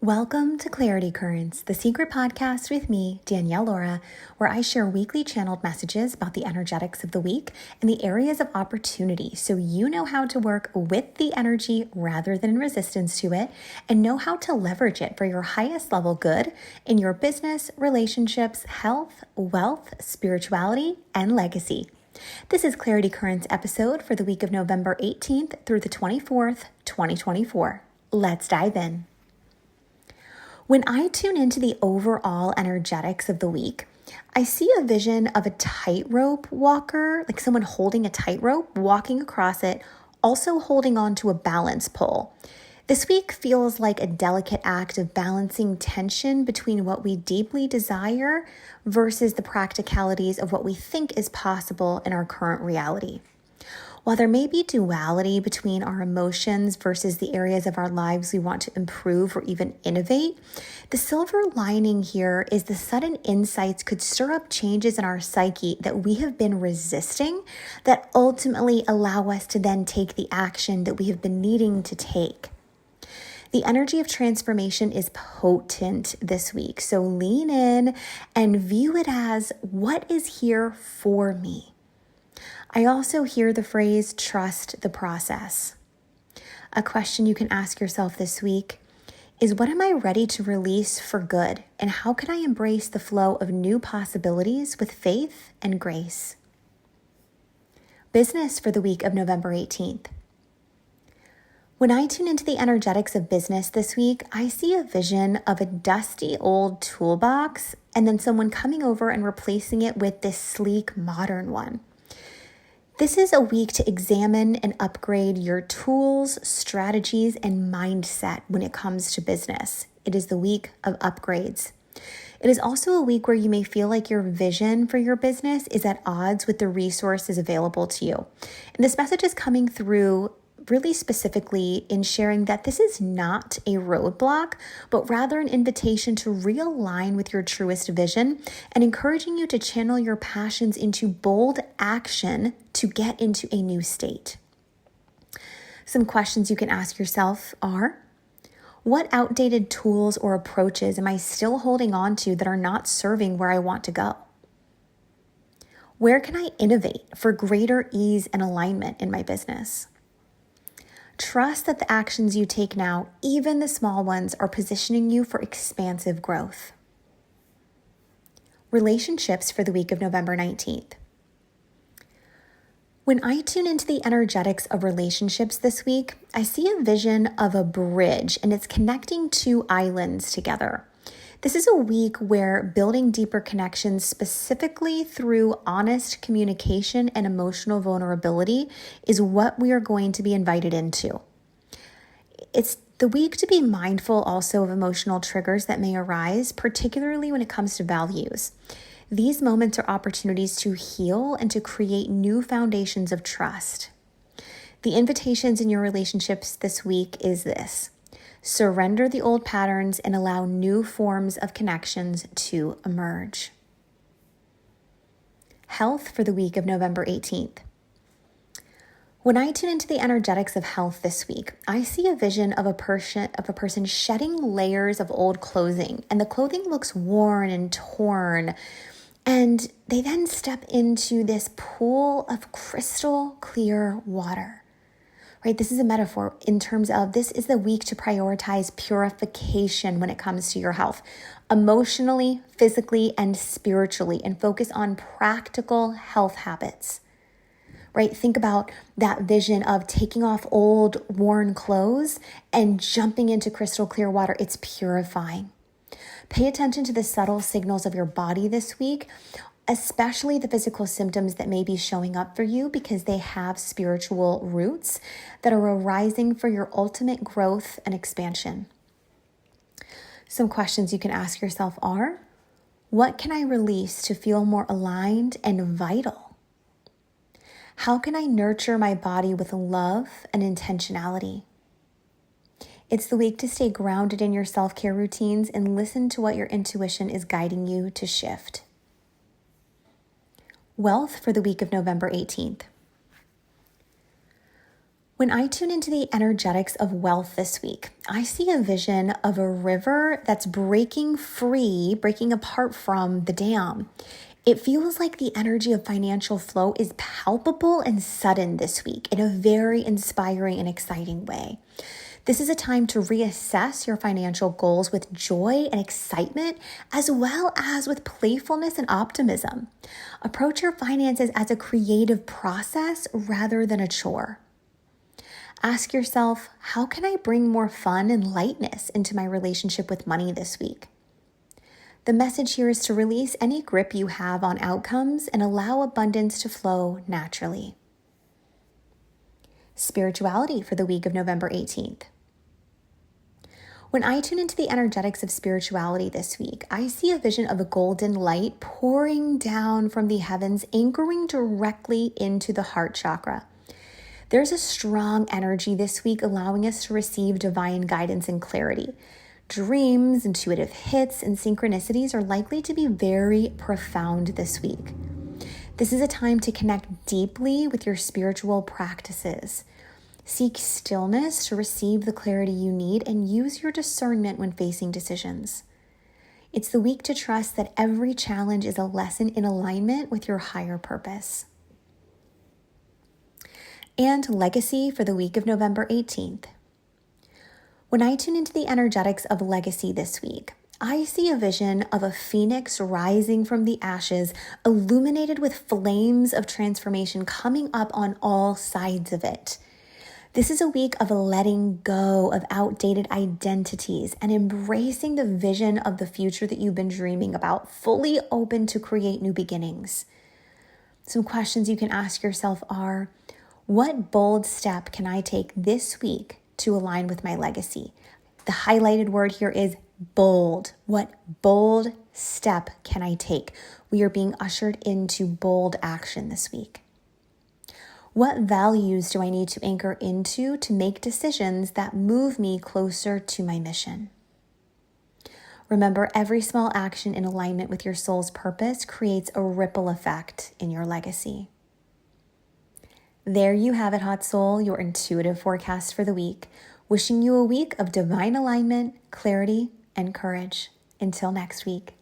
Welcome to Clarity Currents, the secret podcast with me, 𝙗𝙗𝙨𝙨, where I share weekly channeled messages about the energetics of the week and the areas of opportunity so you know how to work with the energy rather than in resistance to it and know how to leverage it for your highest level good in your business, relationships, health, wealth, spirituality, and legacy. This is Clarity Currents episode for the week of November 18th through the 24th, 2024. Let's dive in. When I tune into the overall energetics of the week, I see a vision of a tightrope walker, like someone holding a tightrope, walking across it, also holding on to a balance pole. This week feels like a delicate act of balancing tension between what we deeply desire versus the practicalities of what we think is possible in our current reality. While there may be duality between our emotions versus the areas of our lives we want to improve or even innovate, the silver lining here is the sudden insights could stir up changes in our psyche that we have been resisting that ultimately allow us to then take the action that we have been needing to take. The energy of transformation is potent this week, so lean in and view it as what is here for me. I also hear the phrase, trust the process. A question you can ask yourself this week is, what am I ready to release for good? And how can I embrace the flow of new possibilities with faith and grace? Business for the week of November 18th. When I tune into the energetics of business this week, I see a vision of a dusty old toolbox and then someone coming over and replacing it with this sleek modern one. This is a week to examine and upgrade your tools, strategies, and mindset when it comes to business. It is the week of upgrades. It is also a week where you may feel like your vision for your business is at odds with the resources available to you. And this message is coming through really specifically in sharing that this is not a roadblock, but rather an invitation to realign with your truest vision and encouraging you to channel your passions into bold action to get into a new state. Some questions you can ask yourself are, what outdated tools or approaches am I still holding on to that are not serving where I want to go? Where can I innovate for greater ease and alignment in my business? Trust that the actions you take now, even the small ones, are positioning you for expansive growth. Relationships for the week of November 19th. When I tune into the energetics of relationships this week, I see a vision of a bridge and it's connecting two islands together. This is a week where building deeper connections specifically through honest communication and emotional vulnerability is what we are going to be invited into. It's the week to be mindful also of emotional triggers that may arise, particularly when it comes to values. These moments are opportunities to heal and to create new foundations of trust. The invitations in your relationships this week is this: surrender the old patterns and allow new forms of connections to emerge. Health for the week of November 18th. When I tune into the energetics of health this week, I see a vision of a person shedding layers of old clothing, and the clothing looks worn and torn, and they then step into this pool of crystal clear water. Right? This is a metaphor in terms of this is the week to prioritize purification when it comes to your health, emotionally, physically, and spiritually, and focus on practical health habits. Right? Think about that vision of taking off old, worn clothes and jumping into crystal clear water. It's purifying. Pay attention to the subtle signals of your body this week, especially the physical symptoms that may be showing up for you because they have spiritual roots that are arising for your ultimate growth and expansion. Some questions you can ask yourself are, what can I release to feel more aligned and vital? How can I nurture my body with love and intentionality? It's the week to stay grounded in your self-care routines and listen to what your intuition is guiding you to shift. Wealth for the week of November 18th. When I tune into the energetics of wealth this week, I see a vision of a river that's breaking free, breaking apart from the dam. It feels like the energy of financial flow is palpable and sudden this week in a very inspiring and exciting way. This is a time to reassess your financial goals with joy and excitement, as well as with playfulness and optimism. Approach your finances as a creative process rather than a chore. Ask yourself, how can I bring more fun and lightness into my relationship with money this week? The message here is to release any grip you have on outcomes and allow abundance to flow naturally. Spirituality for the week of November 18th. When I tune into the energetics of spirituality this week, I see a vision of a golden light pouring down from the heavens, anchoring directly into the heart chakra. There's a strong energy this week allowing us to receive divine guidance and clarity. Dreams, intuitive hits, and synchronicities are likely to be very profound this week. This is a time to connect deeply with your spiritual practices. Seek stillness to receive the clarity you need and use your discernment when facing decisions. It's the week to trust that every challenge is a lesson in alignment with your higher purpose. And legacy for the week of November 18th. When I tune into the energetics of legacy this week, I see a vision of a phoenix rising from the ashes, illuminated with flames of transformation coming up on all sides of it. This is a week of letting go of outdated identities and embracing the vision of the future that you've been dreaming about, fully open to create new beginnings. Some questions you can ask yourself are, what bold step can I take this week to align with my legacy? The highlighted word here is bold. What bold step can I take? We are being ushered into bold action this week. What values do I need to anchor into to make decisions that move me closer to my mission? Remember, every small action in alignment with your soul's purpose creates a ripple effect in your legacy. There you have it, Hot Soul, your intuitive forecast for the week. Wishing you a week of divine alignment, clarity, and courage. Until next week.